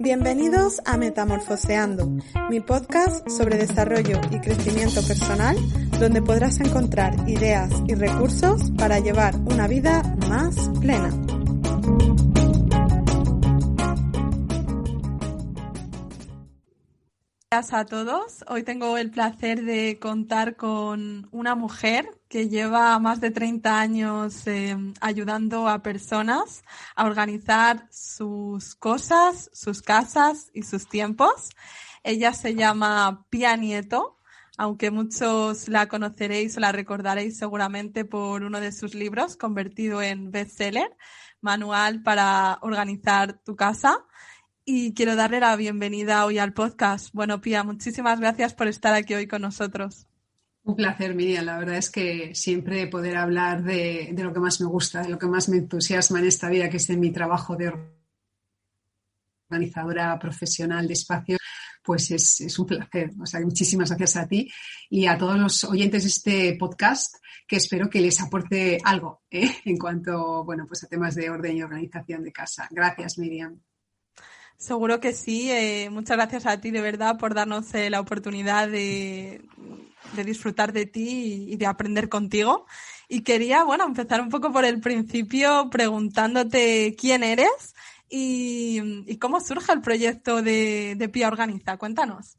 Bienvenidos a Metamorfoseando, mi podcast sobre desarrollo y crecimiento personal, donde podrás encontrar ideas y recursos para llevar una vida más plena. Buenas a todos. Hoy tengo el placer de contar con una mujer que lleva más de 30 años ayudando a personas a organizar sus cosas, sus casas y sus tiempos. Ella se llama Pía Nieto, aunque muchos la conoceréis o la recordaréis seguramente por uno de sus libros convertido en bestseller, Manual para organizar tu casa. Y quiero darle la bienvenida hoy al podcast. Bueno, Pía, muchísimas gracias por estar aquí hoy con nosotros. Un placer, Miriam. La verdad es que siempre poder hablar de lo que más me gusta, de lo que más me entusiasma en esta vida, que es de mi trabajo de organizadora profesional de espacios, pues es un placer. O sea, muchísimas gracias a ti y a todos los oyentes de este podcast, que espero que les aporte algo en cuanto, pues a temas de orden y organización de casa. Gracias, Miriam. Seguro que sí. Muchas gracias a ti, de verdad, por darnos la oportunidad de disfrutar de ti y de aprender contigo. Y quería, empezar un poco por el principio preguntándote quién eres y cómo surge el proyecto de Pía Organiza. Cuéntanos.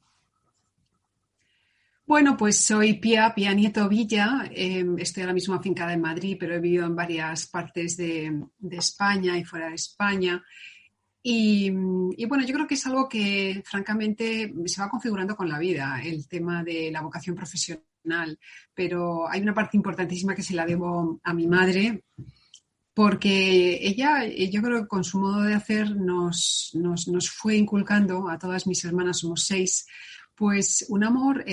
Bueno, pues soy Pía Nieto Villa. Estoy ahora mismo afincada en Madrid, pero he vivido en varias partes de España y fuera de España. Y yo creo que es algo que francamente se va configurando con la vida, el tema de la vocación profesional, pero hay una parte importantísima que se la debo a mi madre, porque ella, yo creo que con su modo de hacer nos fue inculcando, a todas mis hermanas, somos 6, pues un amor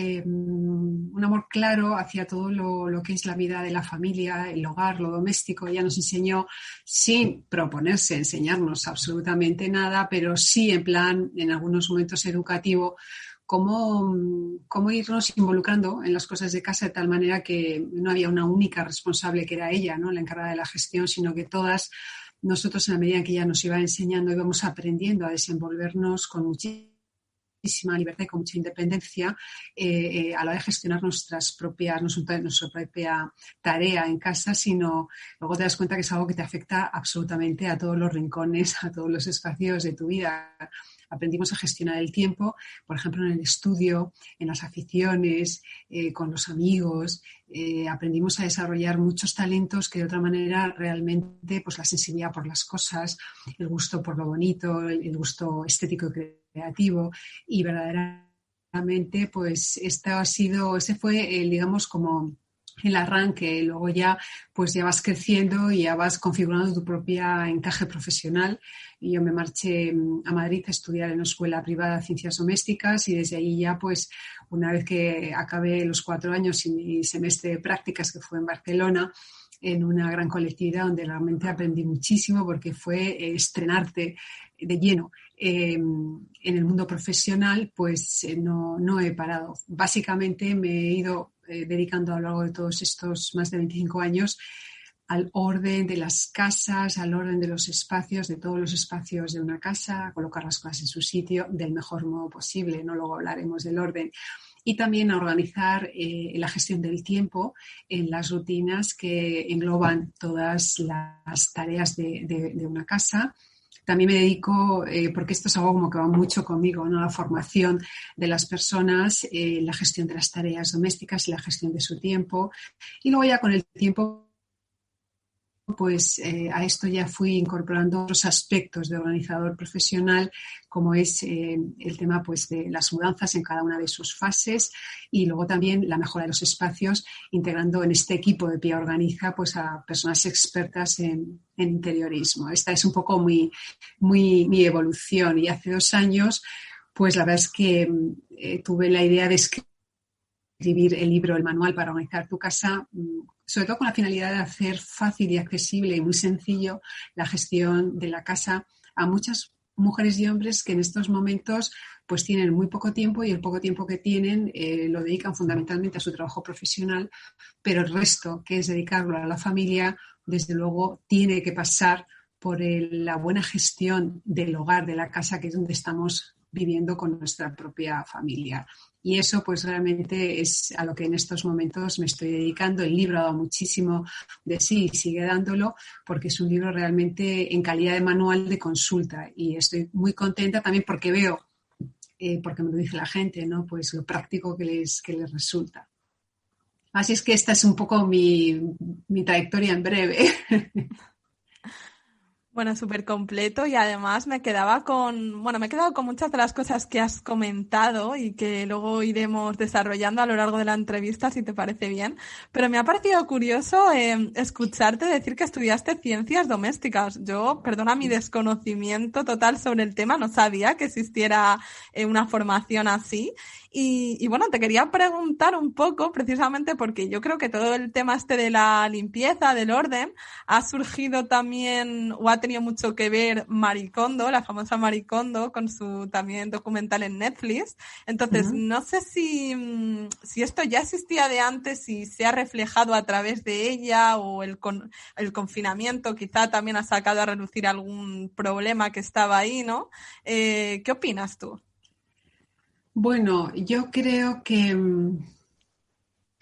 claro hacia todo lo que es la vida de la familia, el hogar, lo doméstico. Ella nos enseñó, sin proponerse enseñarnos absolutamente nada, pero sí en plan, en algunos momentos educativo, cómo irnos involucrando en las cosas de casa de tal manera que no había una única responsable que era ella, ¿no?, la encargada de la gestión, sino que todas nosotros, en la medida en que ella nos iba enseñando, íbamos aprendiendo a desenvolvernos con muchísima libertad y con mucha independencia a la hora de gestionar nuestra propia tarea en casa, sino luego te das cuenta que es algo que te afecta absolutamente a todos los rincones, a todos los espacios de tu vida. Aprendimos a gestionar el tiempo, por ejemplo, en el estudio, en las aficiones, con los amigos. Aprendimos a desarrollar muchos talentos que de otra manera realmente, pues la sensibilidad por las cosas, el gusto por lo bonito, el gusto estético y creativo, y verdaderamente pues ese fue digamos como el arranque. Luego ya vas creciendo y ya vas configurando tu propia encaje profesional. Y yo me marché a Madrid a estudiar en una escuela privada de ciencias domésticas, y desde ahí ya una vez que acabé los 4 años y mi semestre de prácticas, que fue en Barcelona, en una gran colectividad donde realmente aprendí muchísimo, porque fue estrenarte de lleno en el mundo profesional, no he parado. Básicamente me he ido dedicando a lo largo de todos estos más de 25 años al orden de las casas, al orden de los espacios, de todos los espacios de una casa, a colocar las cosas en su sitio del mejor modo posible, ¿no? Luego hablaremos del orden. Y también a organizar la gestión del tiempo en las rutinas que engloban todas las tareas de una casa. También me dedico, porque esto es algo como que va mucho conmigo, ¿no?, la formación de las personas, la gestión de las tareas domésticas y la gestión de su tiempo. Y luego ya con el tiempo, a esto ya fui incorporando otros aspectos de organizador profesional, como es el tema de las mudanzas en cada una de sus fases, y luego también la mejora de los espacios, integrando en este equipo de Pía Organiza a personas expertas en interiorismo. Esta es un poco mi evolución, y hace 2 años la verdad es que tuve la idea de escribir el libro, el Manual para organizar tu casa, sobre todo con la finalidad de hacer fácil y accesible y muy sencillo la gestión de la casa a muchas mujeres y hombres que en estos momentos tienen muy poco tiempo, y el poco tiempo que tienen lo dedican fundamentalmente a su trabajo profesional, pero el resto, que es dedicarlo a la familia, desde luego tiene que pasar la buena gestión del hogar, de la casa, que es donde estamos viviendo con nuestra propia familia. Y eso pues realmente es a lo que en estos momentos me estoy dedicando. El libro ha dado muchísimo de sí y sigue dándolo, porque es un libro realmente en calidad de manual de consulta, y estoy muy contenta también porque veo, porque me lo dice la gente, ¿no? Pues lo práctico que les resulta. Así es que esta es un poco mi trayectoria en breve. Bueno, súper completo, y además me he quedado con muchas de las cosas que has comentado y que luego iremos desarrollando a lo largo de la entrevista, si te parece bien. Pero me ha parecido curioso escucharte decir que estudiaste ciencias domésticas. Yo, perdona mi desconocimiento total sobre el tema, no sabía que existiera una formación así. Y bueno, te quería preguntar un poco, precisamente porque yo creo que todo el tema este de la limpieza, del orden, ha surgido también o ha tenido mucho que ver Marie Kondo, la famosa Marie Kondo, con su también documental en Netflix. Entonces, no sé si esto ya existía de antes, si se ha reflejado a través de ella, o el confinamiento quizá también ha sacado a relucir algún problema que estaba ahí, ¿no? ¿Qué opinas tú? Bueno, yo creo que,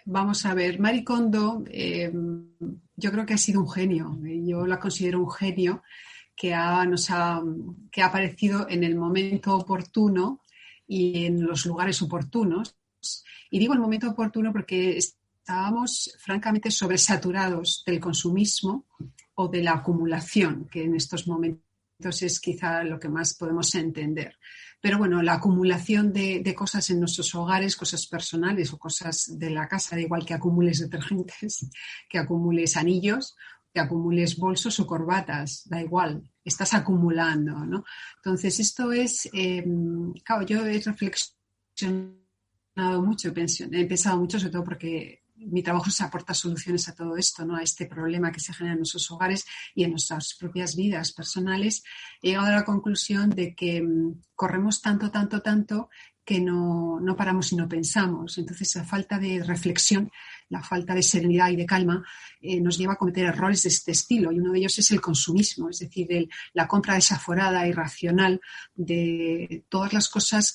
vamos a ver, Marie Kondo, yo creo que ha sido un genio. Yo la considero un genio que ha aparecido en el momento oportuno y en los lugares oportunos. Y digo el momento oportuno porque estábamos francamente sobresaturados del consumismo o de la acumulación, que en estos momentos es quizá lo que más podemos entender. Pero bueno, la acumulación de cosas en nuestros hogares, cosas personales o cosas de la casa, da igual que acumules detergentes, que acumules anillos, que acumules bolsos o corbatas, da igual, estás acumulando, ¿no? Entonces, esto es, claro, yo he reflexionado mucho, he pensado mucho, sobre todo porque mi trabajo es aportar soluciones a todo esto, ¿no? A este problema que se genera en nuestros hogares y en nuestras propias vidas personales. He llegado a la conclusión de que corremos tanto que no paramos y no pensamos. Entonces, la falta de reflexión, la falta de serenidad y de calma nos lleva a cometer errores de este estilo, y uno de ellos es el consumismo, es decir, la compra desaforada, irracional de todas las cosas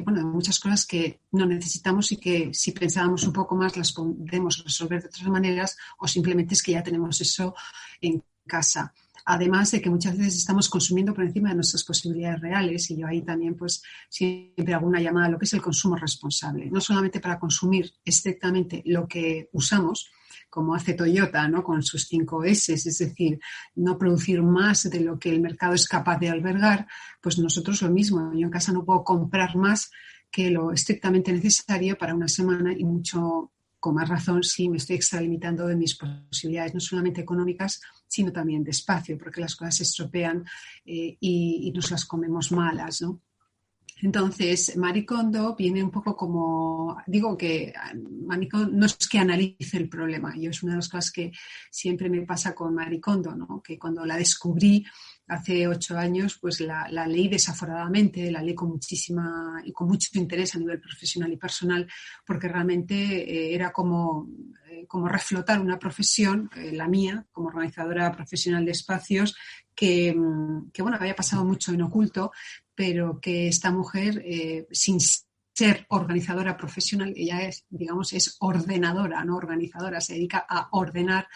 muchas cosas que no necesitamos y que si pensábamos un poco más las podemos resolver de otras maneras, o simplemente es que ya tenemos eso en casa. Además de que muchas veces estamos consumiendo por encima de nuestras posibilidades reales, y yo ahí también pues siempre hago una llamada a lo que es el consumo responsable, no solamente para consumir estrictamente lo que usamos, como hace Toyota, ¿no? Con sus 5 S, es decir, no producir más de lo que el mercado es capaz de albergar. Pues nosotros lo mismo, yo en casa no puedo comprar más que lo estrictamente necesario para una semana, y mucho con más razón si me estoy extralimitando de mis posibilidades, no solamente económicas, sino también de espacio, porque las cosas se estropean y nos las comemos malas, ¿no? Entonces, Marie Kondo viene un poco como, digo que Marie Kondo no es que analice el problema, yo es una de las cosas que siempre me pasa con Marie Kondo, ¿no? Que cuando la descubrí hace 8 años, pues la leí desaforadamente, la leí con mucho interés a nivel profesional y personal, porque realmente era como reflotar una profesión, la mía, como organizadora profesional de espacios, que había pasado mucho en oculto, pero que esta mujer, sin ser organizadora profesional, ella es ordenadora, no organizadora, se dedica a ordenar.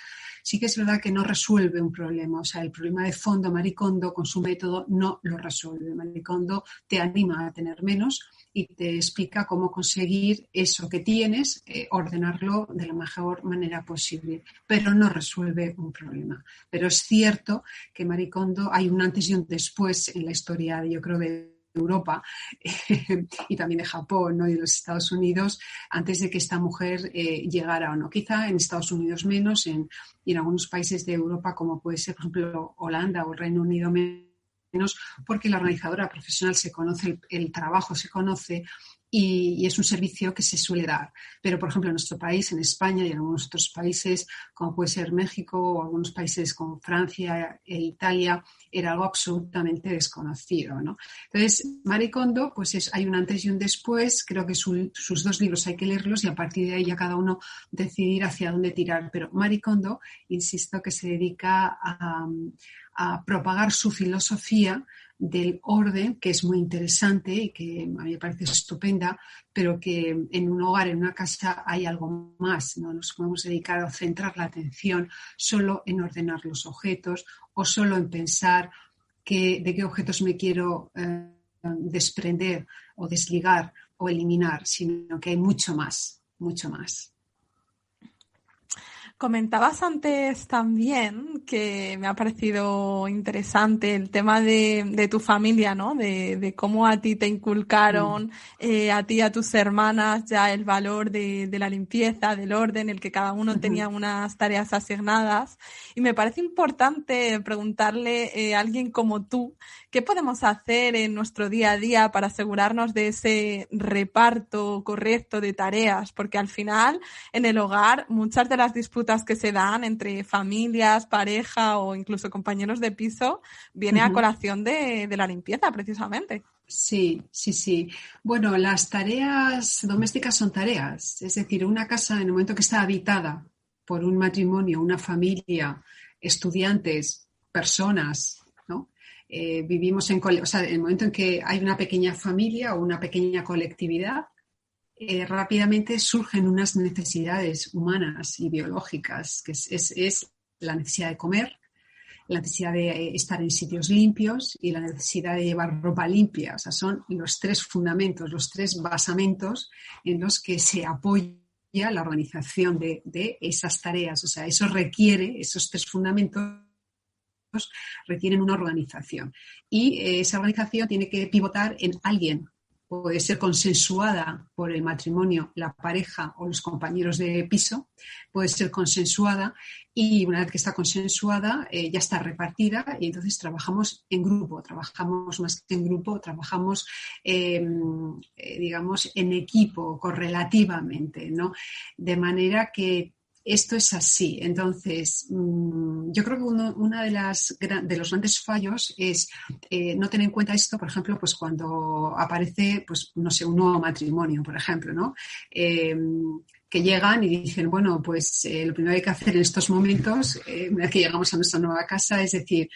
Sí que es verdad que no resuelve un problema, o sea, el problema de fondo Marie Kondo con su método no lo resuelve. Marie Kondo te anima a tener menos y te explica cómo conseguir eso que tienes, ordenarlo de la mejor manera posible, pero no resuelve un problema. Pero es cierto que Marie Kondo, hay un antes y un después en la historia, yo creo, de Europa y también de Japón, ¿no? Y de los Estados Unidos, antes de que esta mujer llegara o no. Quizá en Estados Unidos menos, y en algunos países de Europa, como puede ser, por ejemplo, Holanda o el Reino Unido menos, porque la organizadora profesional se conoce, el trabajo se conoce, y es un servicio que se suele dar. Pero, por ejemplo, en nuestro país, en España y en algunos otros países, como puede ser México o algunos países como Francia e Italia, era algo absolutamente desconocido, ¿no? Entonces, Marie Kondo, pues hay un antes y un después. Creo que sus 2 libros hay que leerlos y a partir de ahí ya cada uno decidir hacia dónde tirar. Pero Marie Kondo, insisto, que se dedica a propagar su filosofía del orden, que es muy interesante y que a mí me parece estupenda, pero que en un hogar, en una casa, hay algo más. No nos podemos dedicar a centrar la atención solo en ordenar los objetos o solo en pensar de qué objetos me quiero desprender o desligar o eliminar, sino que hay mucho más, mucho más. Comentabas antes también que me ha parecido interesante el tema de tu familia, ¿no? De cómo a ti te inculcaron, a ti y a tus hermanas ya el valor de la limpieza, del orden, el que cada uno tenía unas tareas asignadas. Y me parece importante preguntarle a alguien como tú, ¿qué podemos hacer en nuestro día a día para asegurarnos de ese reparto correcto de tareas? Porque al final, en el hogar, muchas de las disputas que se dan entre familias, pareja o incluso compañeros de piso viene a colación de la limpieza, precisamente. Sí, sí, sí. Bueno, las tareas domésticas son tareas. Es decir, una casa en el momento que está habitada por un matrimonio, una familia, estudiantes, personas, ¿no? Vivimos en el momento en que hay una pequeña familia o una pequeña colectividad, rápidamente surgen unas necesidades humanas y biológicas, que es la necesidad de comer, la necesidad de estar en sitios limpios y la necesidad de llevar ropa limpia. O sea, son los 3 fundamentos, los 3 basamentos en los que se apoya la organización de esas tareas. O sea, esos 3 fundamentos requieren una organización. Y esa organización tiene que pivotar en alguien. Puede ser consensuada por el matrimonio, la pareja o los compañeros de piso, puede ser consensuada y una vez que está consensuada ya está repartida y entonces trabajamos en grupo, trabajamos más que en grupo, trabajamos digamos en equipo correlativamente, ¿no? De manera que esto es así. Entonces, yo creo que uno de los grandes fallos es no tener en cuenta esto, por ejemplo, pues cuando aparece, pues no sé, un nuevo matrimonio, por ejemplo, ¿no? Que llegan y dicen, bueno, pues lo primero que hay que hacer en estos momentos, una vez que llegamos a nuestra nueva casa, es decir,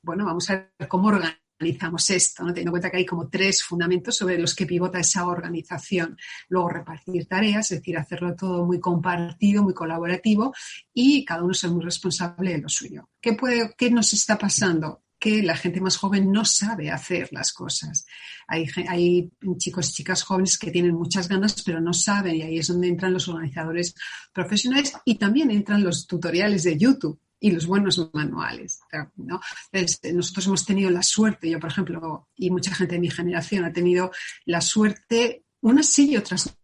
bueno, vamos a ver cómo organizamos esto, ¿no? Teniendo en cuenta que hay como 3 fundamentos sobre los que pivota esa organización. Luego repartir tareas, es decir, hacerlo todo muy compartido, muy colaborativo y cada uno ser muy responsable de lo suyo. ¿Qué nos está pasando? Que la gente más joven no sabe hacer las cosas. Hay chicos y chicas jóvenes que tienen muchas ganas pero no saben y ahí es donde entran los organizadores profesionales y también entran los tutoriales de YouTube y los buenos manuales, ¿no? Entonces, nosotros hemos tenido la suerte, yo por ejemplo, y mucha gente de mi generación ha tenido la suerte, unas sí y otras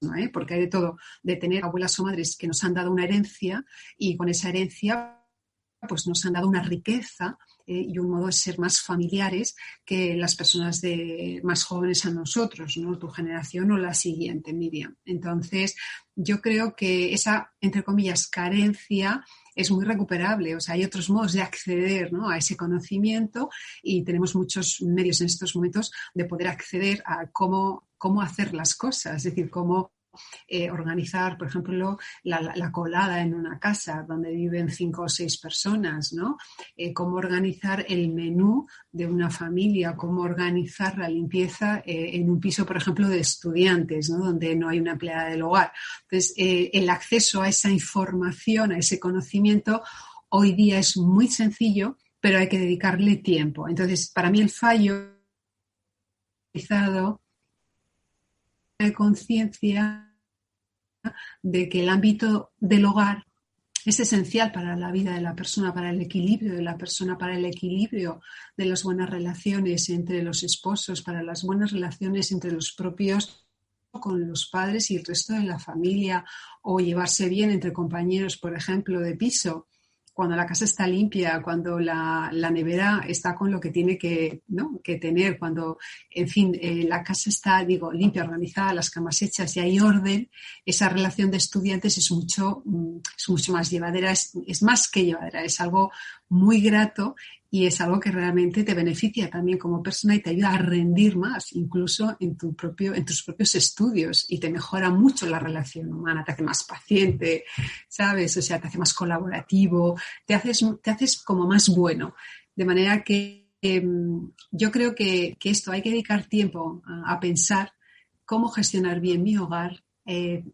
no, porque hay de todo, de tener abuelas o madres que nos han dado una herencia y con esa herencia pues nos han dado una riqueza y un modo de ser más familiares que las personas más jóvenes a nosotros, ¿no? Tu generación o la siguiente, Miriam. Entonces, yo creo que esa, entre comillas, carencia es muy recuperable. O sea, hay otros modos de acceder, ¿no? A ese conocimiento y tenemos muchos medios en estos momentos de poder acceder a cómo hacer las cosas, es decir, cómo organizar, por ejemplo, la colada en una casa donde viven 5 o 6 personas, ¿no? Cómo organizar el menú de una familia, cómo organizar la limpieza en un piso, por ejemplo, de estudiantes, ¿no? Donde no hay una empleada del hogar. Entonces, el acceso a esa información, a ese conocimiento, hoy día es muy sencillo, pero hay que dedicarle tiempo. Entonces, para mí el fallo de conciencia de que el ámbito del hogar es esencial para la vida de la persona, para el equilibrio de la persona, para el equilibrio de las buenas relaciones entre los esposos, para las buenas relaciones entre los propios con los padres y el resto de la familia, o llevarse bien entre compañeros, por ejemplo, de piso. cuando la casa está limpia, cuando la nevera está con lo que tiene que, ¿no?, que tener, cuando, en fin, la casa está, digo, limpia, organizada, las camas hechas y hay orden, esa relación de estudiantes es mucho más llevadera, es más que llevadera, es algo muy grato y es algo que realmente te beneficia también como persona y te ayuda a rendir más, incluso en tus propios estudios, y te mejora mucho la relación humana, te hace más paciente, ¿sabes? O sea, te hace más colaborativo, te haces como más bueno. De manera que yo creo que esto hay que dedicar tiempo a pensar cómo gestionar bien mi hogar,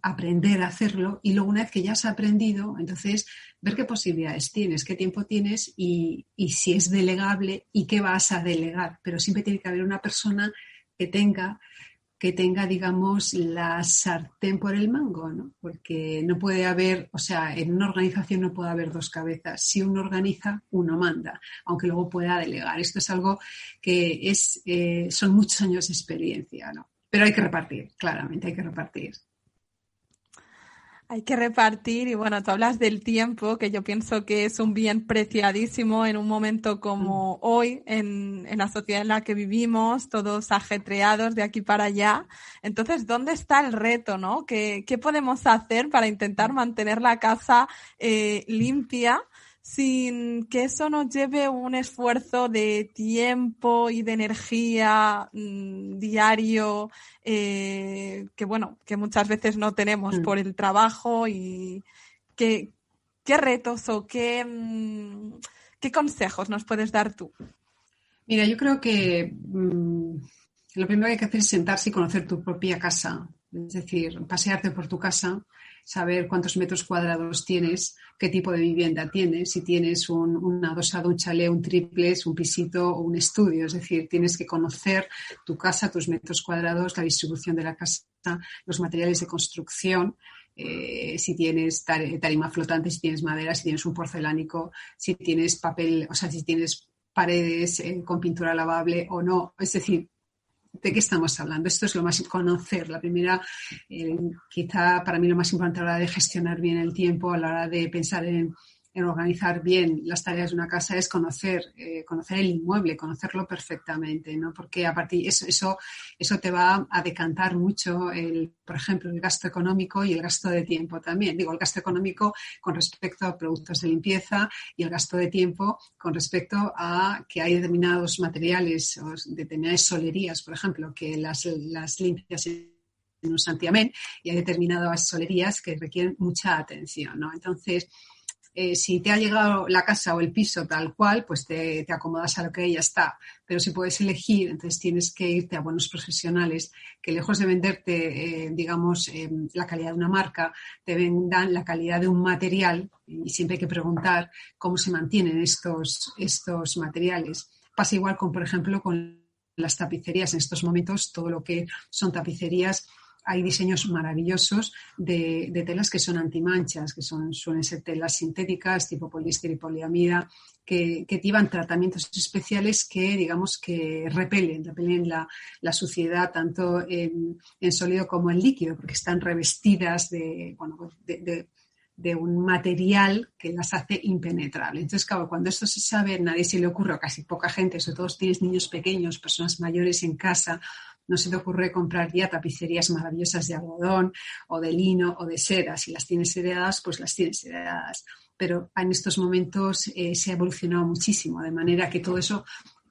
aprender a hacerlo, y luego una vez que ya has aprendido, entonces ver qué posibilidades tienes, qué tiempo tienes y si es delegable y qué vas a delegar. Pero siempre tiene que haber una persona que tenga, digamos, la sartén por el mango, ¿no? Porque no puede haber, o sea, en una organización no puede haber dos cabezas. Si uno organiza, uno manda, aunque luego pueda delegar. Esto es algo que son muchos años de experiencia, ¿no? Pero hay que repartir, claramente hay que repartir. Hay que repartir y bueno, tú hablas del tiempo, que yo pienso que es un bien preciadísimo en un momento como hoy, en la sociedad en la que vivimos, todos ajetreados de aquí para allá. Entonces, ¿dónde está el reto, no? ¿Qué podemos hacer para intentar mantener la casa limpia sin que eso nos lleve un esfuerzo de tiempo y de energía diario que bueno, que muchas veces no tenemos por el trabajo? Y qué retos o qué consejos nos puedes dar tú? Mira, yo creo que lo primero que hay que hacer es sentarse y conocer tu propia casa. Es decir, pasearte por tu casa, saber cuántos metros cuadrados tienes, qué tipo de vivienda tienes, si tienes un adosado, un chalet, un triplex, un pisito o un estudio. Es decir, tienes que conocer tu casa, tus metros cuadrados, la distribución de la casa, los materiales de construcción, si tienes tarima flotante, si tienes madera, si tienes un porcelánico, si tienes papel, o sea, si tienes paredes con pintura lavable o no. Es decir, ¿de qué estamos hablando? Esto es lo más, conocer. La primera, quizá para mí lo más importante a la hora de gestionar bien el tiempo, a la hora de pensar en organizar bien las tareas de una casa, es conocer el inmueble, conocerlo perfectamente, ¿no? Porque a partir de eso te va a decantar mucho, por ejemplo, el gasto económico y el gasto de tiempo también. Digo, el gasto económico con respecto a productos de limpieza y el gasto de tiempo con respecto a que hay determinados materiales o determinadas solerías, por ejemplo, que las limpias en un santiamén, y hay determinadas solerías que requieren mucha atención, ¿no? Entonces, si te ha llegado la casa o el piso tal cual, pues te acomodas a lo que ya está. Pero si puedes elegir, entonces tienes que irte a buenos profesionales que, lejos de venderte, digamos, la calidad de una marca, te vendan la calidad de un material, y siempre hay que preguntar cómo se mantienen estos materiales. Pasa igual con, por ejemplo, con las tapicerías. En estos momentos, todo lo que son tapicerías, hay diseños maravillosos de telas que son antimanchas, que suelen ser telas sintéticas tipo poliéster y poliamida, que llevan tratamientos especiales que, digamos, que repelen la suciedad tanto en sólido como en líquido, porque están revestidas de un material que las hace impenetrables. Entonces, claro, cuando esto se sabe, a nadie se le ocurre, o casi poca gente, sobre todo si tienes niños pequeños, personas mayores en casa, no se te ocurre comprar ya tapicerías maravillosas de algodón o de lino o de seda. Si las tienes heredadas, pues las tienes heredadas. Pero en estos momentos se ha evolucionado muchísimo, de manera que todo eso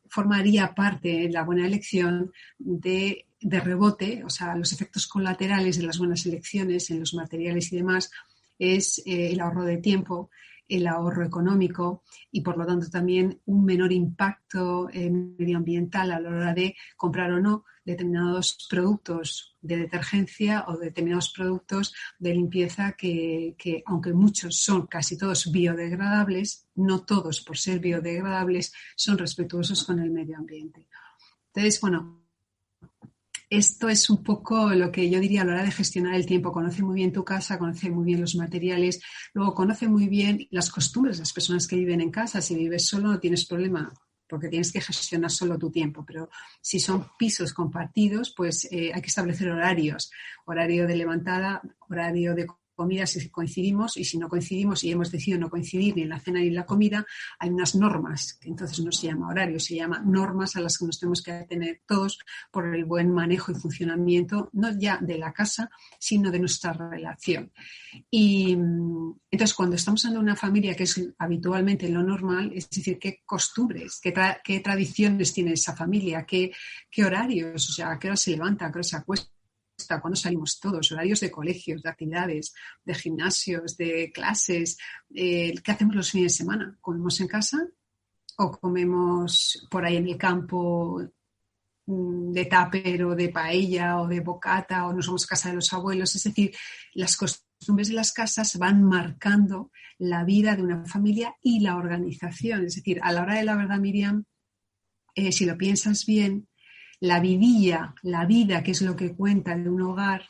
formaría parte, la buena elección, de rebote, o sea, los efectos colaterales de las buenas elecciones en los materiales y demás, es el ahorro de tiempo, el ahorro económico y, por lo tanto, también un menor impacto medioambiental a la hora de comprar o no determinados productos de detergencia o determinados productos de limpieza que, aunque muchos son casi todos biodegradables, no todos, por ser biodegradables, son respetuosos con el medio ambiente. Entonces, bueno, esto es un poco lo que yo diría a la hora de gestionar el tiempo. Conoce muy bien tu casa, conoce muy bien los materiales, luego conoce muy bien las costumbres de las personas que viven en casa. Si vives solo no tienes problema, porque tienes que gestionar solo tu tiempo, pero si son pisos compartidos, pues hay que establecer horarios, horario de levantada, horario de comida si coincidimos, y si no coincidimos y hemos decidido no coincidir ni en la cena ni en la comida, hay unas normas, que entonces no se llama horario, se llama normas a las que nos tenemos que atener todos por el buen manejo y funcionamiento, no ya de la casa, sino de nuestra relación. Y entonces, cuando estamos hablando de una familia que es habitualmente lo normal, es decir, qué costumbres, qué tradiciones tiene esa familia, qué horarios, o sea, a qué hora se levanta, a qué hora se acuesta, cuándo salimos todos, horarios de colegios, de actividades, de gimnasios, de clases, qué hacemos los fines de semana, ¿comemos en casa o comemos por ahí en el campo de tupper o de paella o de bocata o nos vamos a casa de los abuelos? Es decir, las costumbres de las casas van marcando la vida de una familia y la organización. Es decir, a la hora de la verdad, Miriam, si lo piensas bien, la vidilla, la vida, que es lo que cuenta de un hogar,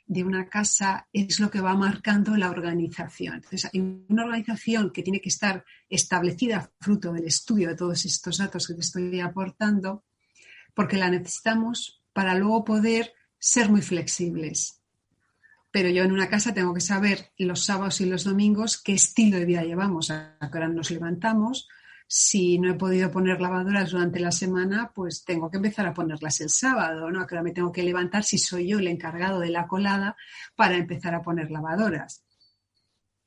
de una casa, es lo que va marcando la organización. Entonces, hay una organización que tiene que estar establecida fruto del estudio de todos estos datos que te estoy aportando, porque la necesitamos para luego poder ser muy flexibles. Pero yo en una casa tengo que saber los sábados y los domingos qué estilo de vida llevamos, a qué hora nos levantamos. Si no he podido poner lavadoras durante la semana, pues tengo que empezar a ponerlas el sábado, ¿no? ¿A qué hora me tengo que levantar si soy yo el encargado de la colada para empezar a poner lavadoras?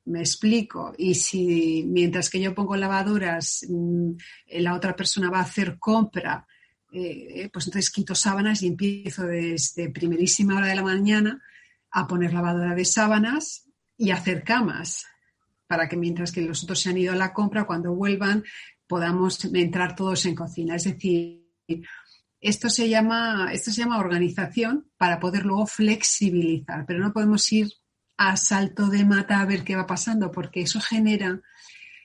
Me explico. Y si mientras que yo pongo lavadoras, la otra persona va a hacer compra, pues entonces quito sábanas y empiezo desde primerísima hora de la mañana a poner lavadora de sábanas y a hacer camas, para que mientras que los otros se han ido a la compra, cuando vuelvan podamos entrar todos en cocina. Es decir, esto se llama organización para poder luego flexibilizar, pero no podemos ir a salto de mata a ver qué va pasando, porque eso genera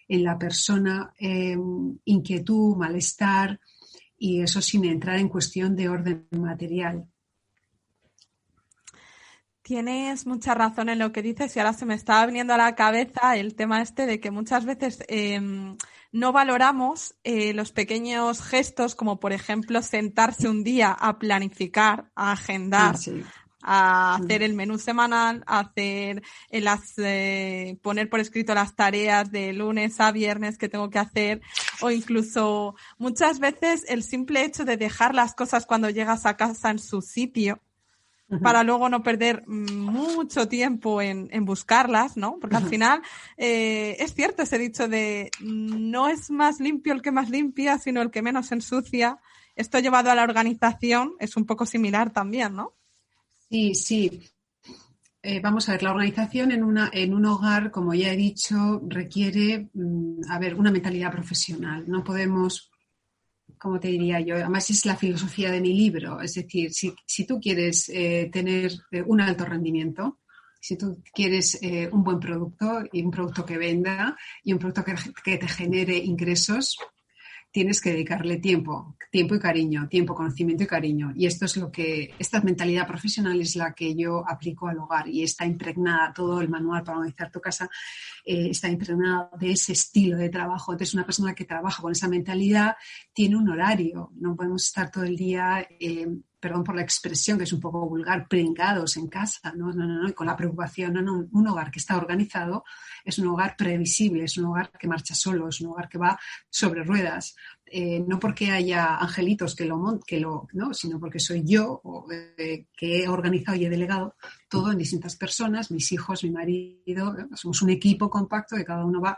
en la persona inquietud, malestar, y eso sin entrar en cuestión de orden material. Tienes mucha razón en lo que dices y ahora se me estaba viniendo a la cabeza el tema este de que muchas veces no valoramos los pequeños gestos, como por ejemplo sentarse un día a planificar, a agendar, sí, a hacer el menú semanal, a hacer poner por escrito las tareas de lunes a viernes que tengo que hacer, o incluso muchas veces el simple hecho de dejar las cosas cuando llegas a casa en su sitio, para luego no perder mucho tiempo en buscarlas, ¿no? Porque al final es cierto ese dicho de no es más limpio el que más limpia, sino el que menos ensucia. Esto llevado a la organización es un poco similar también, ¿no? Sí. Vamos a ver, la organización en un hogar, como ya he dicho, requiere, una mentalidad profesional. No podemos, como te diría yo, además es la filosofía de mi libro, es decir, si tú quieres tener un alto rendimiento, si tú quieres un buen producto y un producto que venda y un producto que te genere ingresos, tienes que dedicarle tiempo y cariño, tiempo, conocimiento y cariño. Y esta mentalidad profesional es la que yo aplico al hogar y está impregnada, todo el manual para organizar tu casa está impregnado de ese estilo de trabajo. Entonces, una persona que trabaja con esa mentalidad tiene un horario. No podemos estar todo el día, perdón por la expresión, que es un poco vulgar, pringados en casa, no, y con la preocupación. No, un hogar que está organizado es un hogar previsible, es un hogar que marcha solo, es un hogar que va sobre ruedas. No porque haya angelitos no, sino porque soy yo que he organizado y he delegado todo en distintas personas, mis hijos, mi marido, somos un equipo compacto que cada uno va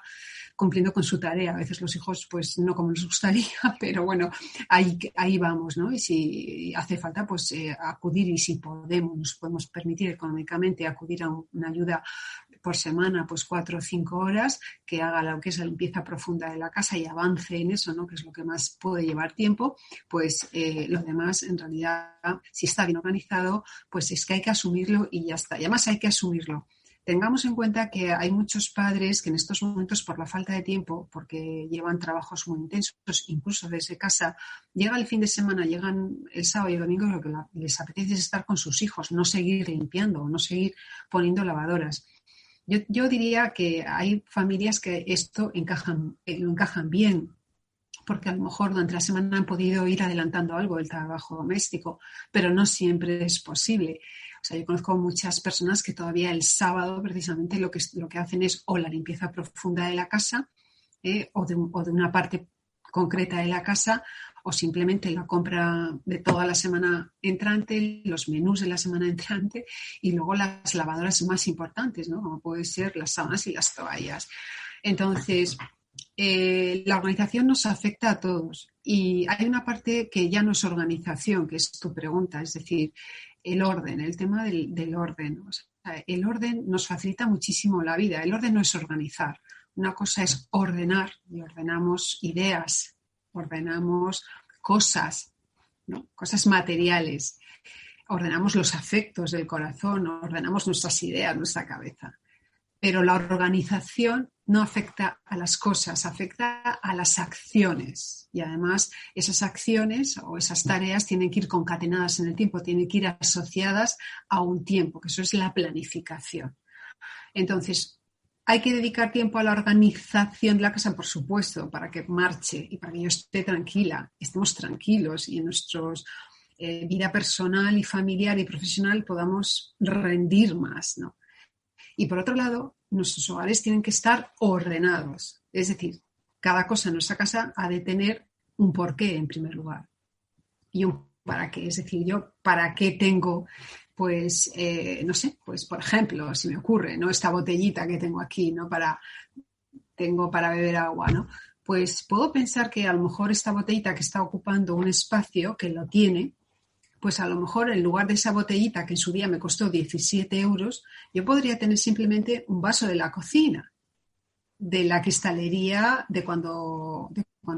cumpliendo con su tarea. A veces los hijos, pues no como nos gustaría, pero bueno, ahí vamos, ¿no? Y si hace falta, pues acudir, y si nos podemos permitir económicamente acudir a una ayuda por semana, pues 4 o 5 horas, que haga lo que es la limpieza profunda de la casa y avance en eso, ¿no? Que es lo que más puede llevar tiempo, pues lo demás, en realidad, si está bien organizado, pues es que hay que asumirlo y ya está. Y además hay que asumirlo. Tengamos en cuenta que hay muchos padres que en estos momentos, por la falta de tiempo, porque llevan trabajos muy intensos, incluso desde casa, llega el fin de semana, llegan el sábado y el domingo, lo que les apetece es estar con sus hijos, no seguir limpiando, no seguir poniendo lavadoras. Yo diría que hay familias que esto lo encajan bien, porque a lo mejor durante la semana han podido ir adelantando algo del trabajo doméstico, pero no siempre es posible. O sea, yo conozco muchas personas que todavía el sábado precisamente lo que hacen es o la limpieza profunda de la casa, o de una parte concreta de la casa, o simplemente la compra de toda la semana entrante, los menús de la semana entrante y luego las lavadoras más importantes, ¿no? Como pueden ser las sábanas y las toallas. Entonces, la organización nos afecta a todos y hay una parte que ya no es organización, que es tu pregunta, es decir, el orden, el tema del orden. O sea, el orden nos facilita muchísimo la vida. El orden no es organizar. Una cosa es ordenar y ordenamos ideas, ordenamos cosas, ¿no? Cosas materiales, ordenamos los afectos del corazón, ordenamos nuestras ideas, nuestra cabeza. Pero la organización no afecta a las cosas, afecta a las acciones. Y además esas acciones o esas tareas tienen que ir concatenadas en el tiempo, tienen que ir asociadas a un tiempo, que eso es la planificación. Entonces, ¿hay que dedicar tiempo a la organización de la casa? Por supuesto, para que marche y para que yo esté tranquila, estemos tranquilos y en nuestra vida personal y familiar y profesional podamos rendir más, ¿no? Y por otro lado, nuestros hogares tienen que estar ordenados. Es decir, cada cosa en nuestra casa ha de tener un porqué en primer lugar y un para qué. Es decir, yo para qué tengo, pues, no sé, pues por ejemplo, si me ocurre, ¿no? Esta botellita que tengo aquí, ¿no? Tengo para beber agua, ¿no? Pues puedo pensar que a lo mejor esta botellita que está ocupando un espacio que lo tiene, pues a lo mejor en lugar de esa botellita que en su día me costó 17 euros, yo podría tener simplemente un vaso de la cocina, de la cristalería de cuando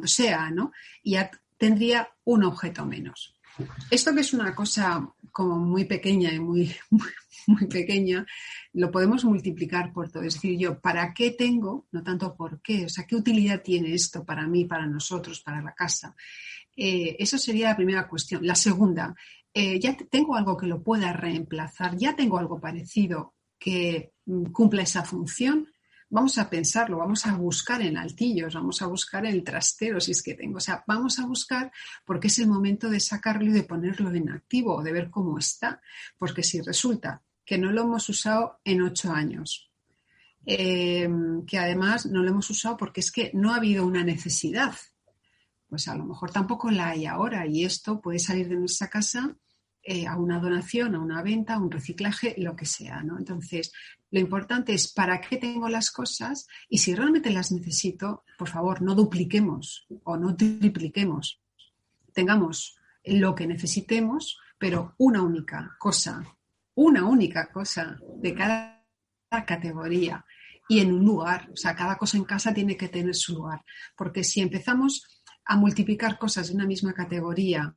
sea, ¿no? Y ya tendría un objeto menos. Esto que es una cosa como muy pequeña y muy pequeña, lo podemos multiplicar por todo. Es decir, yo, ¿para qué tengo? No tanto por qué. O sea, ¿qué utilidad tiene esto para mí, para nosotros, para la casa? Eso sería la primera cuestión. La segunda, ya tengo algo que lo pueda reemplazar, ya tengo algo parecido que cumpla esa función. Vamos a pensarlo, vamos a buscar en altillos, vamos a buscar en el trastero si es que tengo. O sea, vamos a buscar porque es el momento de sacarlo y de ponerlo en activo o de ver cómo está. Porque si resulta que no lo hemos usado en 8 años, que además no lo hemos usado porque es que no ha habido una necesidad, pues a lo mejor tampoco la hay ahora y esto puede salir de nuestra casa a una donación, a una venta, a un reciclaje, lo que sea, ¿no? Entonces, lo importante es para qué tengo las cosas y si realmente las necesito, por favor, no dupliquemos o no tripliquemos. Tengamos lo que necesitemos, pero una única cosa de cada categoría y en un lugar. O sea, cada cosa en casa tiene que tener su lugar. Porque si empezamos a multiplicar cosas de una misma categoría,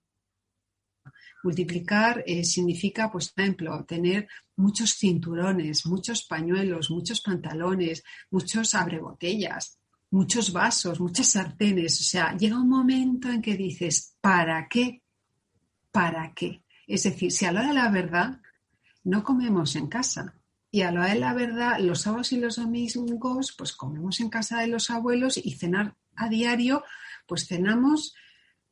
multiplicar significa, pues, por ejemplo, tener muchos cinturones, muchos pañuelos, muchos pantalones, muchos abrebotellas, muchos vasos, muchas sartenes. O sea, llega un momento en que dices, ¿para qué? ¿Para qué? Es decir, si a la hora de la verdad no comemos en casa y a la hora de la verdad los sábados y los domingos pues comemos en casa de los abuelos y cenar a diario, pues cenamos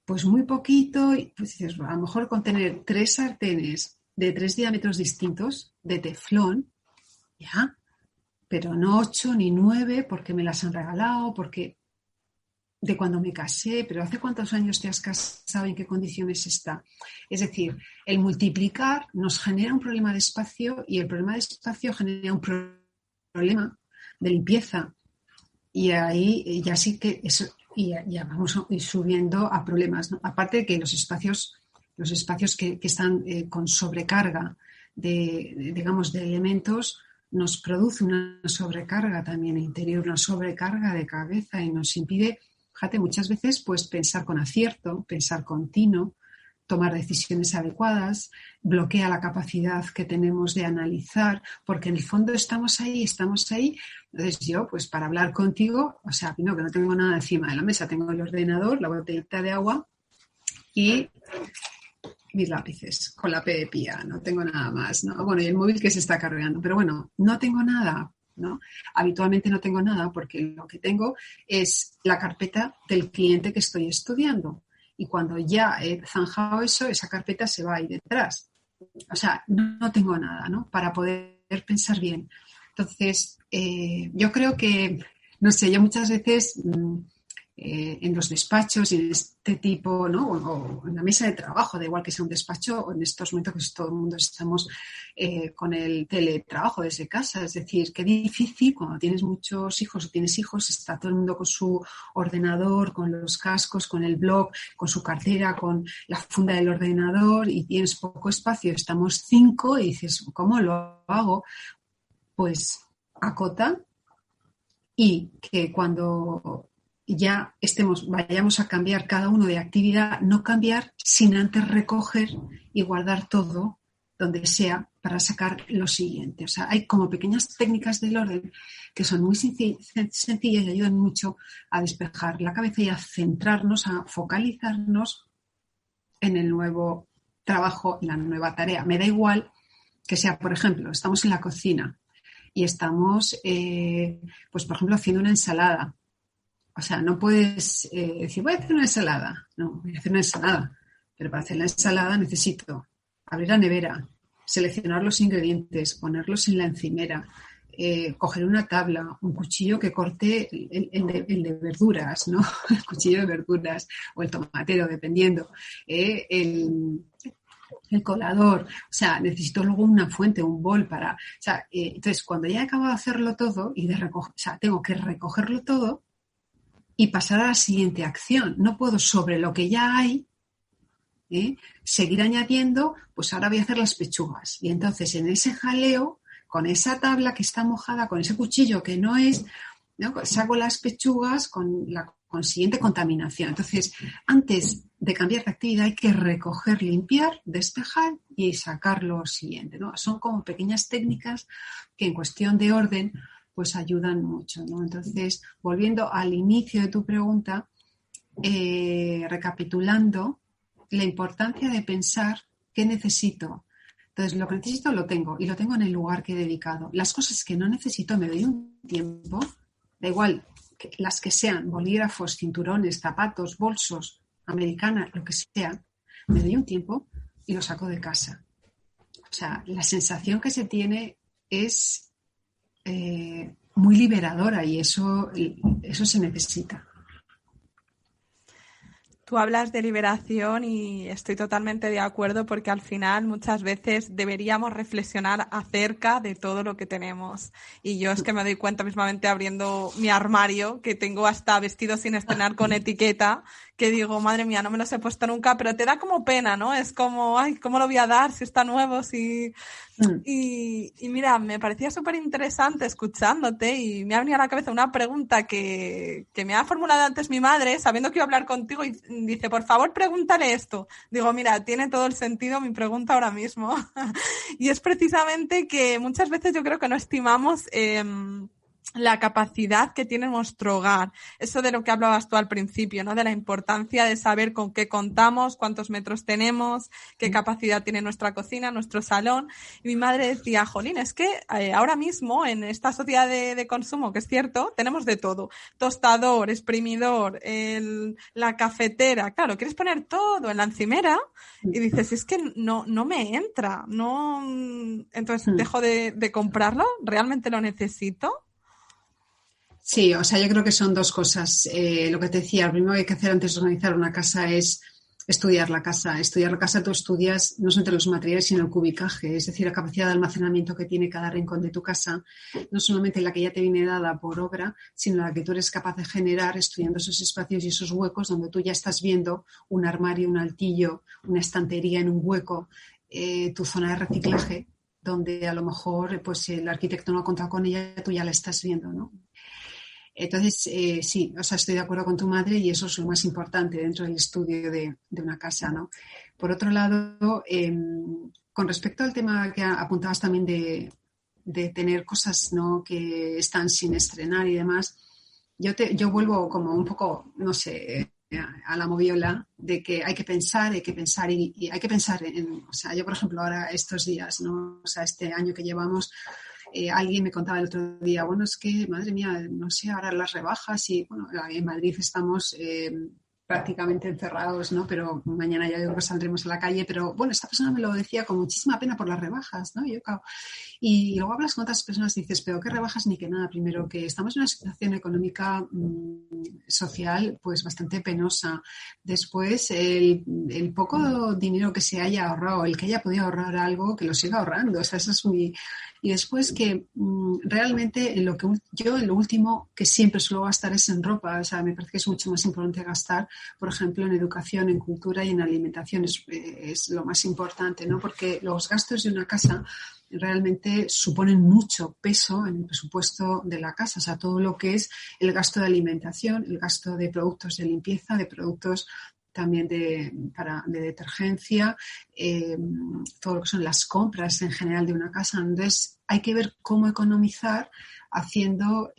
pues muy poquito, pues dices, a lo mejor con tener 3 sartenes de 3 diámetros distintos de teflón, ya, pero no 8 ni 9 porque me las han regalado, porque de cuando me casé, pero ¿hace cuántos años te has casado y en qué condiciones está? Es decir, el multiplicar nos genera un problema de espacio y el problema de espacio genera un problema de limpieza y ahí ya sí que eso... Y ya vamos a ir subiendo a problemas, ¿no? Aparte de que los espacios que están con sobrecarga digamos, de elementos nos produce una sobrecarga también interior, una sobrecarga de cabeza y nos impide, fíjate, muchas veces pues pensar con acierto, pensar con tino, tomar decisiones adecuadas, bloquea la capacidad que tenemos de analizar, porque en el fondo estamos ahí. Entonces yo, pues para hablar contigo, o sea, no, que no tengo nada encima de la mesa, tengo el ordenador, la botellita de agua y mis lápices con la P de Pía, no tengo nada más, ¿no? Bueno, y el móvil que se está cargando, pero bueno, no tengo nada. ¿no? Habitualmente no tengo nada porque lo que tengo es la carpeta del cliente que estoy estudiando. Y cuando ya he zanjado eso, esa carpeta se va ahí detrás. O sea, no tengo nada, ¿no? Para poder pensar bien. Entonces, yo creo que, no sé, yo muchas veces en los despachos y en este tipo, ¿no? O en la mesa de trabajo, da igual que sea un despacho, o en estos momentos que todo el mundo estamos con el teletrabajo desde casa. Es decir, qué difícil cuando tienes muchos hijos o tienes hijos, está todo el mundo con su ordenador, con los cascos, con el blog, con su cartera, con la funda del ordenador y tienes poco espacio. Estamos 5 y dices, ¿cómo lo hago? Pues acota y que cuando ya vayamos a cambiar cada uno de actividad, no cambiar sin antes recoger y guardar todo donde sea para sacar lo siguiente. O sea, hay como pequeñas técnicas del orden que son muy sencillas y ayudan mucho a despejar la cabeza y a centrarnos, a focalizarnos en el nuevo trabajo, en la nueva tarea. Me da igual que sea, por ejemplo, estamos en la cocina y estamos, pues por ejemplo, haciendo una ensalada. O sea, no puedes decir, voy a hacer una ensalada. No, voy a hacer una ensalada. Pero para hacer la ensalada necesito abrir la nevera, seleccionar los ingredientes, ponerlos en la encimera, coger una tabla, un cuchillo que corte el de verduras, ¿no? El cuchillo de verduras o el tomatero, dependiendo. El colador, o sea, necesito luego una fuente, un bol para... O sea, entonces, cuando ya he acabado de hacerlo todo y de recoger, o sea, tengo que recogerlo todo y pasar a la siguiente acción. No puedo sobre lo que ya hay seguir añadiendo, pues ahora voy a hacer las pechugas. Y entonces en ese jaleo, con esa tabla que está mojada, con ese cuchillo que no es, ¿no? Saco las pechugas con la consiguiente contaminación. Entonces, antes de cambiar de actividad hay que recoger, limpiar, despejar y sacar lo siguiente, ¿no? Son como pequeñas técnicas que en cuestión de orden pues ayudan mucho, ¿no? Entonces, volviendo al inicio de tu pregunta, recapitulando, la importancia de pensar qué necesito. Entonces, lo que necesito lo tengo y lo tengo en el lugar que he dedicado. Las cosas que no necesito me doy un tiempo, da igual las que sean, bolígrafos, cinturones, zapatos, bolsos, americana, lo que sea, me doy un tiempo y lo saco de casa. O sea, la sensación que se tiene es muy liberadora y eso se necesita. Tú hablas de liberación y estoy totalmente de acuerdo porque al final muchas veces deberíamos reflexionar acerca de todo lo que tenemos. Y yo es que me doy cuenta mismamente abriendo mi armario que tengo hasta vestidos sin estrenar con etiqueta que digo, madre mía, no me los he puesto nunca, pero te da como pena, ¿no? Es como, ay, ¿cómo lo voy a dar si está nuevo? Si... Y mira, me parecía súper interesante escuchándote y me ha venido a la cabeza una pregunta que me ha formulado antes mi madre, sabiendo que iba a hablar contigo, y dice, por favor, pregúntale esto. Digo, mira, tiene todo el sentido mi pregunta ahora mismo. Y es precisamente que muchas veces yo creo que no estimamos la capacidad que tiene nuestro hogar. Eso de lo que hablabas tú al principio, ¿no? De la importancia de saber con qué contamos, cuántos metros tenemos, qué capacidad tiene nuestra cocina, nuestro salón. Y mi madre decía, jolín, es que ahora mismo en esta sociedad de consumo, que es cierto, tenemos de todo. Tostador, exprimidor, la cafetera. Claro, quieres poner todo en la encimera y dices, es que no me entra. No. Entonces dejo de comprarlo. ¿Realmente lo necesito? Sí, o sea, yo creo que son dos cosas. Lo que te decía, lo primero que hay que hacer antes de organizar una casa es estudiar la casa. Estudiar la casa, tú estudias no solamente los materiales, sino el cubicaje, es decir, la capacidad de almacenamiento que tiene cada rincón de tu casa, no solamente la que ya te viene dada por obra, sino la que tú eres capaz de generar estudiando esos espacios y esos huecos donde tú ya estás viendo un armario, un altillo, una estantería en un hueco, tu zona de reciclaje, donde a lo mejor pues el arquitecto no ha contado con ella, tú ya la estás viendo, ¿no? Entonces, sí, o sea, estoy de acuerdo con tu madre y eso es lo más importante dentro del estudio de una casa, ¿no? Por otro lado, con respecto al tema que apuntabas también de tener cosas, ¿no?, que están sin estrenar y demás, yo vuelvo como un poco, no sé, a la moviola de que hay que pensar y hay que pensar en, o sea, yo por ejemplo ahora estos días, ¿no? O sea, este año que llevamos, alguien me contaba el otro día, bueno, es que, madre mía, no sé, ahora las rebajas y, bueno, en Madrid estamos prácticamente encerrados, ¿no? Pero mañana ya yo creo que saldremos a la calle, pero bueno, esta persona me lo decía con muchísima pena por las rebajas, ¿no? Yo, claro, y luego hablas con otras personas y dices, pero qué rebajas ni qué nada. Primero, que estamos en una situación económica social pues bastante penosa. Después, el poco dinero que se haya ahorrado, el que haya podido ahorrar algo, que lo siga ahorrando. O sea, eso es muy... Y después que realmente lo último que siempre suelo gastar es en ropa. O sea, me parece que es mucho más importante gastar, por ejemplo, en educación, en cultura y en alimentación. Es lo más importante, ¿no? Porque los gastos de una casa realmente suponen mucho peso en el presupuesto de la casa. O sea, todo lo que es el gasto de alimentación, el gasto de productos de limpieza, de productos también de detergencia, todo lo que son las compras en general de una casa. Entonces, hay que ver cómo economizar haciendo,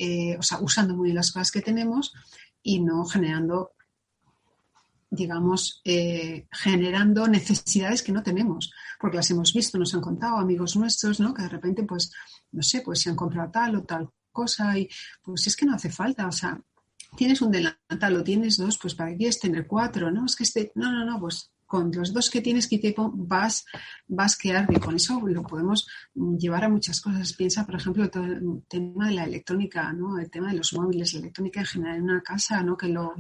usando muy bien las cosas que tenemos y no generando, digamos, generando necesidades que no tenemos, porque las hemos visto, nos han contado amigos nuestros, ¿no? Que de repente, pues, no sé, pues se han comprado tal o tal cosa y pues es que no hace falta, o sea, tienes un delantal o tienes dos, pues ¿para qué quieres tener cuatro? No, es que no, pues con los dos que tienes que vas a quedar bien. Con eso lo podemos llevar a muchas cosas. Piensa, por ejemplo, todo el tema de la electrónica, ¿no? El tema de los móviles, la electrónica en general en una casa, ¿no? Que lo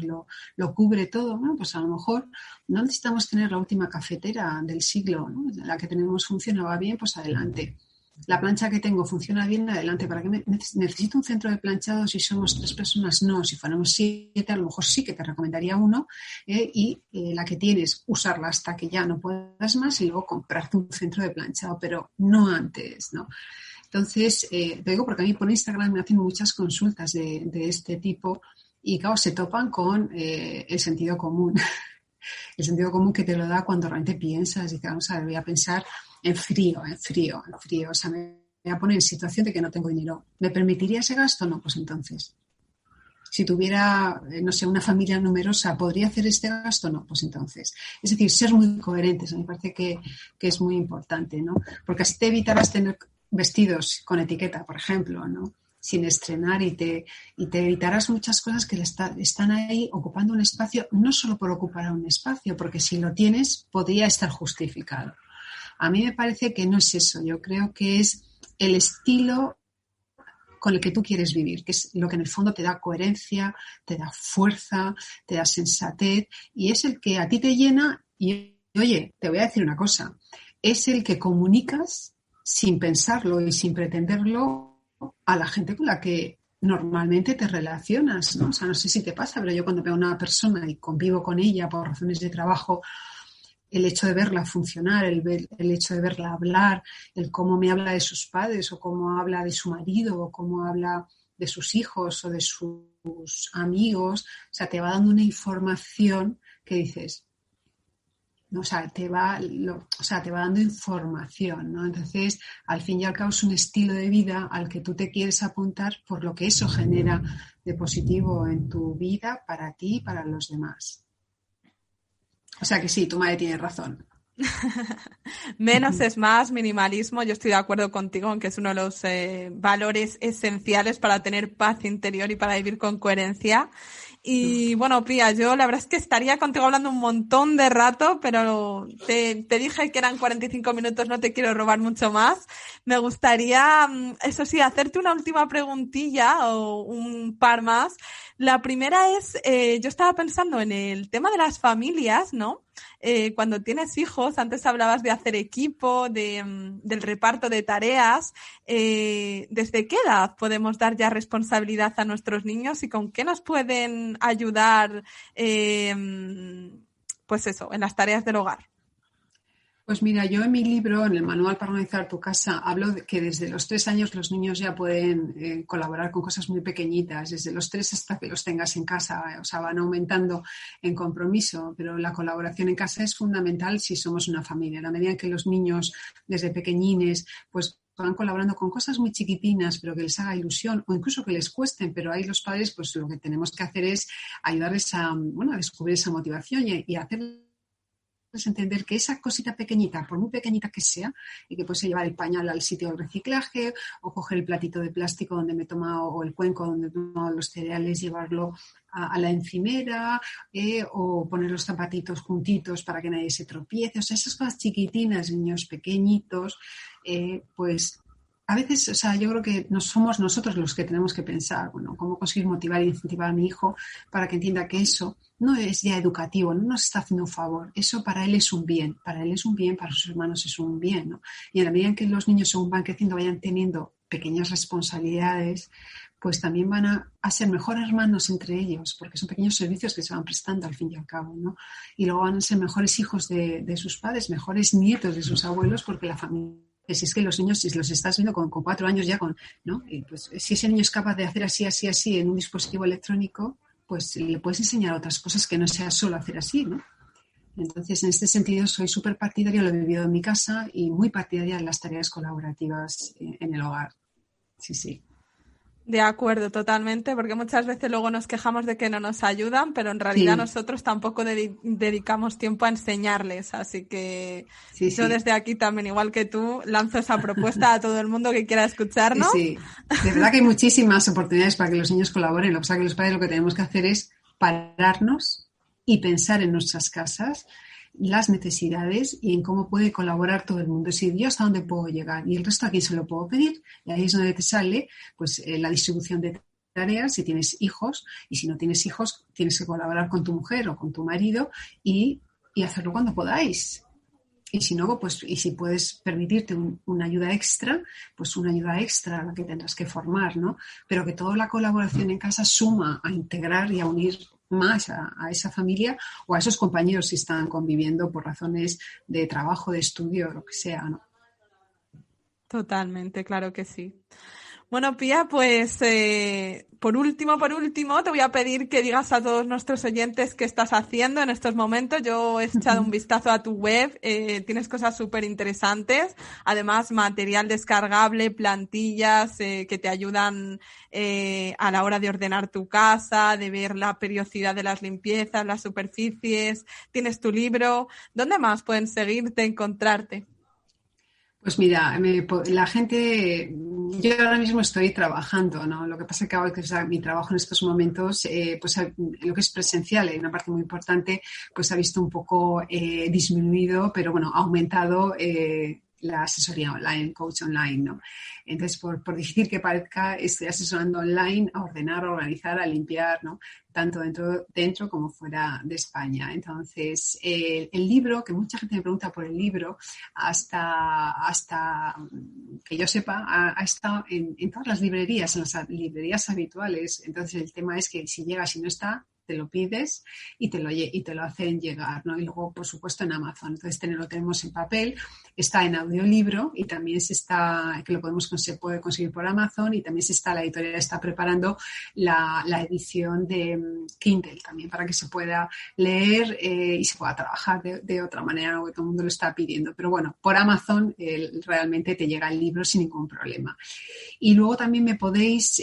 cubre todo, ¿no? Pues a lo mejor no necesitamos tener la última cafetera del siglo, ¿no? La que tenemos funciona, va bien, pues adelante. La plancha que tengo funciona bien, adelante. ¿Para qué necesito un centro de planchado si somos 3 personas? No, si fuéramos 7, a lo mejor sí que te recomendaría uno, y la que tienes, usarla hasta que ya no puedas más y luego comprarte un centro de planchado, pero no antes, ¿no? Entonces, te digo porque a mí por Instagram me hacen muchas consultas de este tipo y, claro, se topan con el sentido común. El sentido común que te lo da cuando realmente piensas y dices, vamos a ver, voy a pensar en frío. O sea, me voy a poner en situación de que no tengo dinero. ¿Me permitiría ese gasto? No, pues entonces. Si tuviera, no sé, una familia numerosa, ¿podría hacer este gasto? No, pues entonces. Es decir, ser muy coherentes, me parece que es muy importante, ¿no? Porque así te evitarás tener vestidos con etiqueta, por ejemplo, ¿no? Sin estrenar y te evitarás muchas cosas que están ahí ocupando un espacio, no solo por ocupar un espacio, porque si lo tienes podría estar justificado. A mí me parece que no es eso, yo creo que es el estilo con el que tú quieres vivir, que es lo que en el fondo te da coherencia, te da fuerza, te da sensatez y es el que a ti te llena y, oye, te voy a decir una cosa, es el que comunicas sin pensarlo y sin pretenderlo a la gente con la que normalmente te relacionas, ¿no? O sea, no sé si te pasa, pero yo cuando veo a una persona y convivo con ella por razones de trabajo, el hecho de verla funcionar, el hecho de verla hablar, el cómo me habla de sus padres o cómo habla de su marido o cómo habla de sus hijos o de sus amigos, o sea, te va dando una información que dices, ¿no? O sea, te va dando información, ¿no? Entonces, al fin y al cabo es un estilo de vida al que tú te quieres apuntar por lo que eso genera de positivo en tu vida, para ti y para los demás. O sea que sí, tu madre tiene razón. Menos es más, minimalismo. Yo estoy de acuerdo contigo en que es uno de los valores esenciales para tener paz interior y para vivir con coherencia. Y bueno, Pía, yo la verdad es que estaría contigo hablando un montón de rato, pero te dije que eran 45 minutos, no te quiero robar mucho más. Me gustaría, eso sí, hacerte una última preguntilla o un par más. La primera es, yo estaba pensando en el tema de las familias, ¿no? Cuando tienes hijos, antes hablabas de hacer equipo, del reparto de tareas. ¿Desde qué edad podemos dar ya responsabilidad a nuestros niños y con qué nos pueden ayudar, pues eso, en las tareas del hogar? Pues mira, yo en mi libro, en el Manual para organizar tu casa, hablo de que desde los 3 años los niños ya pueden colaborar con cosas muy pequeñitas, desde los 3 hasta que los tengas en casa, o sea, van aumentando en compromiso, pero la colaboración en casa es fundamental si somos una familia. A la medida que los niños desde pequeñines pues van colaborando con cosas muy chiquitinas, pero que les haga ilusión o incluso que les cuesten, pero ahí los padres pues lo que tenemos que hacer es ayudarles a descubrir esa motivación y hacer entender que esa cosita pequeñita, por muy pequeñita que sea, y que puedes llevar el pañal al sitio del reciclaje, o coger el platito de plástico donde me he tomado, o el cuenco donde he tomado los cereales, llevarlo a la encimera, o poner los zapatitos juntitos para que nadie se tropiece. O sea, esas cosas chiquitinas, niños pequeñitos, pues a veces, o sea, yo creo que no somos nosotros los que tenemos que pensar, bueno, cómo conseguir motivar e incentivar a mi hijo para que entienda que eso no es ya educativo, no nos está haciendo un favor, eso para él es un bien, para él es un bien, para sus hermanos es un bien, ¿no? Y en la medida en que los niños según van creciendo vayan teniendo pequeñas responsabilidades, pues también van a ser mejores hermanos entre ellos, porque son pequeños servicios que se van prestando al fin y al cabo, ¿no? Y luego van a ser mejores hijos de sus padres, mejores nietos de sus abuelos, porque la familia... Si es que los niños, si los estás viendo con 4 años ya, ¿no? Y pues si ese niño es capaz de hacer así, así, así en un dispositivo electrónico, pues le puedes enseñar otras cosas que no sea solo hacer así, ¿no? Entonces, en este sentido, soy súper partidaria, lo he vivido en mi casa y muy partidaria de las tareas colaborativas en el hogar. Sí, sí. De acuerdo, totalmente, porque muchas veces luego nos quejamos de que no nos ayudan, pero en realidad Sí. nosotros tampoco dedicamos tiempo a enseñarles, así que Sí, yo sí. desde aquí también, igual que tú, lanzo esa propuesta a todo el mundo que quiera escucharnos. Sí, de verdad que hay muchísimas oportunidades para que los niños colaboren. Lo que pasa es que los padres lo que tenemos que hacer es pararnos y pensar en nuestras casas, las necesidades y en cómo puede colaborar todo el mundo. Es decir, yo hasta dónde puedo llegar y el resto a quién se lo puedo pedir. Y ahí es donde te sale pues la distribución de tareas si tienes hijos, y si no tienes hijos tienes que colaborar con tu mujer o con tu marido y hacerlo cuando podáis. Y si no, pues, y si puedes permitirte una ayuda extra, pues una ayuda extra a la que tendrás que formar, ¿no? Pero que toda la colaboración en casa suma a integrar y a unir más a esa familia o a esos compañeros si están conviviendo por razones de trabajo, de estudio, lo que sea, ¿no? Totalmente, claro que sí. Bueno, Pía, pues por último, te voy a pedir que digas a todos nuestros oyentes qué estás haciendo en estos momentos. Yo he echado un vistazo a tu web, tienes cosas súper interesantes, además material descargable, plantillas que te ayudan a la hora de ordenar tu casa, de ver la periodicidad de las limpiezas, las superficies, tienes tu libro. ¿Dónde más pueden seguirte, encontrarte? Pues mira, la gente, yo ahora mismo estoy trabajando, ¿no? Lo que pasa es que hago mi trabajo en estos momentos, pues lo que es presencial, hay una parte muy importante, pues se ha visto un poco disminuido, pero bueno, ha aumentado la asesoría online, coach online, ¿no? Entonces, por difícil que parezca, estoy asesorando online a ordenar, a organizar, a limpiar, ¿no? Tanto dentro como fuera de España. Entonces, el libro, que mucha gente me pregunta por el libro, hasta que yo sepa, ha estado en todas las librerías, en las librerías habituales. Entonces, el tema es que si llega, si no está, te lo pides y te lo hacen llegar, ¿no? Y luego, por supuesto, en Amazon. Entonces, lo tenemos en papel, está en audiolibro y también que lo se puede conseguir por Amazon, y también la editorial está preparando la edición de Kindle también para que se pueda leer y se pueda trabajar de otra manera, ¿no? Que todo el mundo lo está pidiendo. Pero bueno, por Amazon realmente te llega el libro sin ningún problema. Y luego también me podéis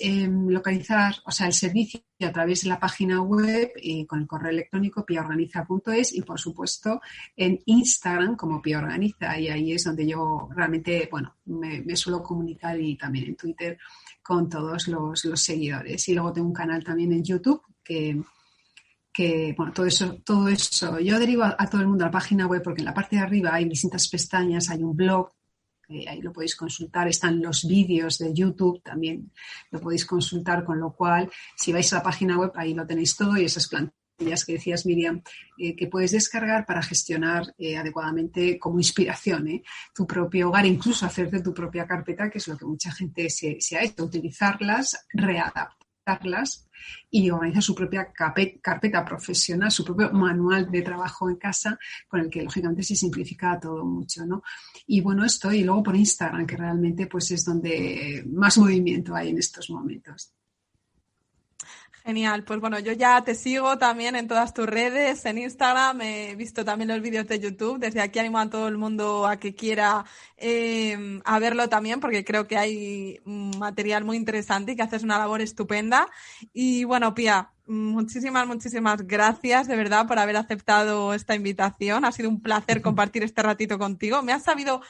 localizar, o sea, el servicio a través de la página web con el correo electrónico piaorganiza.es y, por supuesto, en Instagram como piaorganiza, y ahí es donde yo realmente, bueno, me suelo comunicar, y también en Twitter con todos los seguidores. Y luego tengo un canal también en YouTube que bueno, todo eso yo derivo a todo el mundo a la página web, porque en la parte de arriba hay distintas pestañas, hay un blog, ahí lo podéis consultar, están los vídeos de YouTube, también lo podéis consultar, con lo cual, si vais a la página web, ahí lo tenéis todo, y esas plantillas que decías, Miriam, que puedes descargar para gestionar adecuadamente como inspiración tu propio hogar, incluso hacerte tu propia carpeta, que es lo que mucha gente se ha hecho, utilizarlas, readaptarlas y organizar su propia carpeta profesional, su propio manual de trabajo en casa, con el que lógicamente se simplifica todo mucho, ¿no? Y bueno, esto, y luego por Instagram, que realmente pues es donde más movimiento hay en estos momentos. Genial, pues bueno, yo ya te sigo también en todas tus redes, en Instagram, he visto también los vídeos de YouTube, desde aquí animo a todo el mundo a que quiera a verlo también, porque creo que hay material muy interesante y que haces una labor estupenda. Y bueno, Pía, Muchísimas gracias, de verdad, por haber aceptado esta invitación. Ha sido un placer compartir este ratito contigo. Me has sabido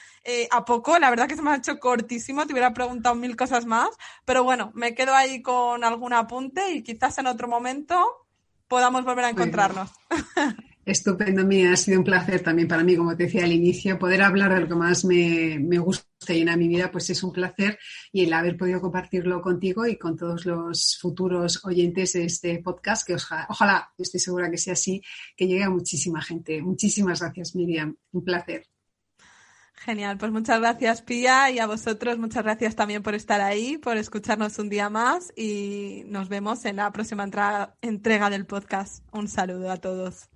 a poco, la verdad que se me ha hecho cortísimo, te hubiera preguntado 1000 cosas más, pero bueno, me quedo ahí con algún apunte y quizás en otro momento podamos volver a encontrarnos. Estupendo, Miriam. Ha sido un placer también para mí, como te decía al inicio, poder hablar de lo que más me gusta y llena mi vida, pues es un placer, y el haber podido compartirlo contigo y con todos los futuros oyentes de este podcast, que ojalá, estoy segura que sea así, que llegue a muchísima gente. Muchísimas gracias, Miriam. Un placer. Genial, pues muchas gracias, Pía, y a vosotros muchas gracias también por estar ahí, por escucharnos un día más, y nos vemos en la próxima entrega del podcast. Un saludo a todos.